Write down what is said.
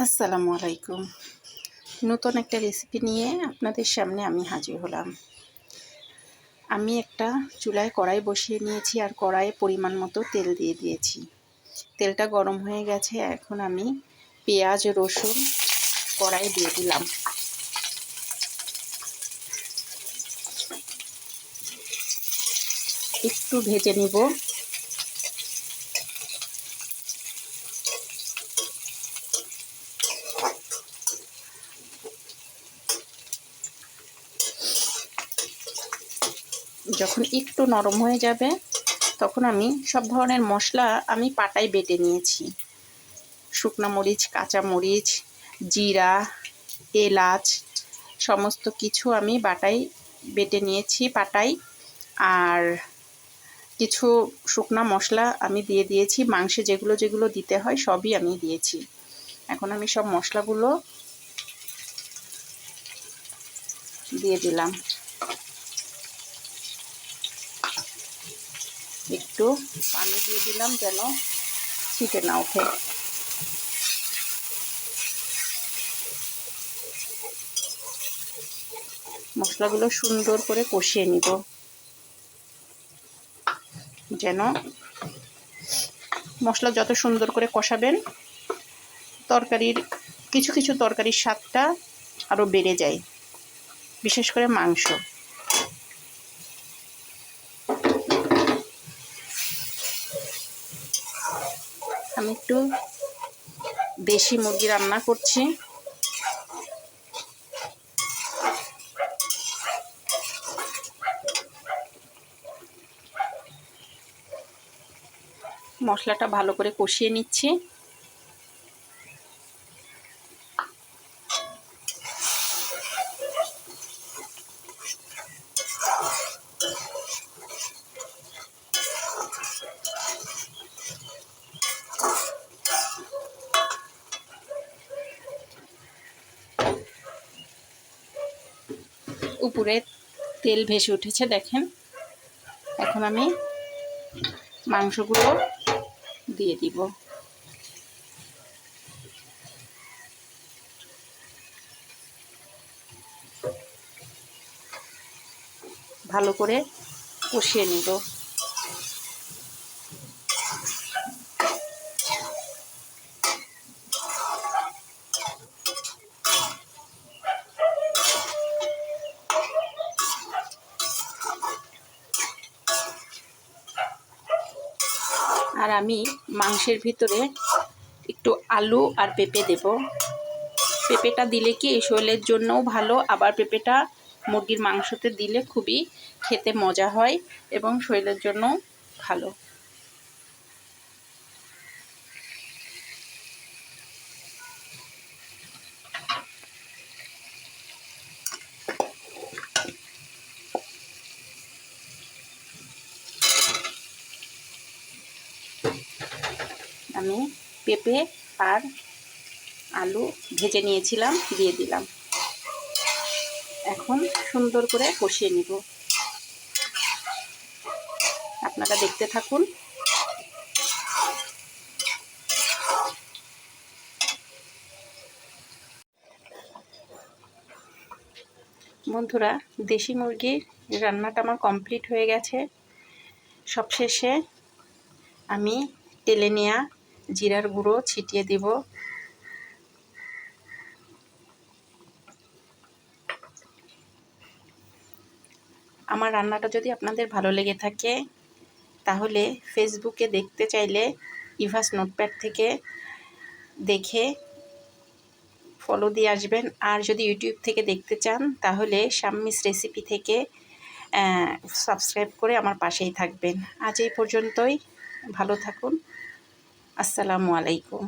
আসসালামু আলাইকুম। নতুন একটা রেসিপি নিয়ে আপনাদের সামনে আমি হাজির হলাম। আমি একটা চুলায় কড়াই বসিয়ে নিয়েছি আর কড়াইয়ে পরিমাণ মতো তেল দিয়ে দিয়েছি। তেলটা গরম হয়ে গেছে। এখন আমি পেঁয়াজ রসুন কড়াইয়ে দিয়ে দিলাম। একটু ভেজে নিব। যখন একটু নরম হয়ে যাবে তখন আমি সব ধরনের মশলা পাটায় বেটে নিয়েছি। শুকনো মরিচ, কাঁচা মরিচ, জিরা, এলাচ সমস্ত কিছু আমি বেটে নিয়েছি পাটায়। আর কিছু শুকনা মশলা আমি দিয়ে দিয়েছি। মাংসে যেগুলো যেগুলো দিতে হয় সবই আমি দিয়েছি। এখন আমি সব মশলাগুলো দিয়ে দিলাম। একটু পানি দিয়ে দিলাম যেন ছিটে না ওঠে। মশলাগুলো সুন্দর করে কষিয়ে নিব যেন মশলা যত সুন্দর করে কষাবেন তরকারির কিছু কিছু তরকারির স্বাদটা আরও বেড়ে যায়, বিশেষ করে মাংস। আমি একটু দেশি মুরগি রান্না করছি। মশলাটা ভালো করে কষিয়ে নিচ্ছি। উপরে তেল ভেসে উঠেছে দেখেন। এখন আমি মাংসগুলো দিয়ে দিব। ভালো করে কষিয়ে নিব। আর আমি মাংসের ভিতরে একটু আলু আর পেঁপে দেব। পেঁপেটা দিলে কি শরীরের জন্যও ভালো, আবার পেঁপেটা মুরগির মাংসতে দিলে খুবই খেতে মজা হয় এবং শরীরের জন্যও ভালো। আমি পেঁপে আর আলু ভেজে নিয়েছিলাম, দিয়ে দিলাম। এখন সুন্দর করে কষিয়ে নিব। আপনারা দেখতে থাকুন। বন্ধুরা, দেশি মুরগির রান্নাটা আমার কমপ্লিট হয়ে গেছে। সবশেষে আমি তেলে নেওয়া জিরার গুঁড়ো ছিটিয়ে দেব। আমার রান্নাটা যদি আপনাদের ভালো লেগে থাকে তাহলে ফেসবুকে দেখতে চাইলে ইভাস নোটপ্যাড থেকে দেখে ফলো দিয়ে আসবেন। আর যদি ইউটিউব থেকে দেখতে চান তাহলে শাম্মিস রেসিপি থেকে সাবস্ক্রাইব করে আমার পাশেই থাকবেন। আজ এই পর্যন্তই। ভালো থাকুন। আসসালামু আলাইকুম।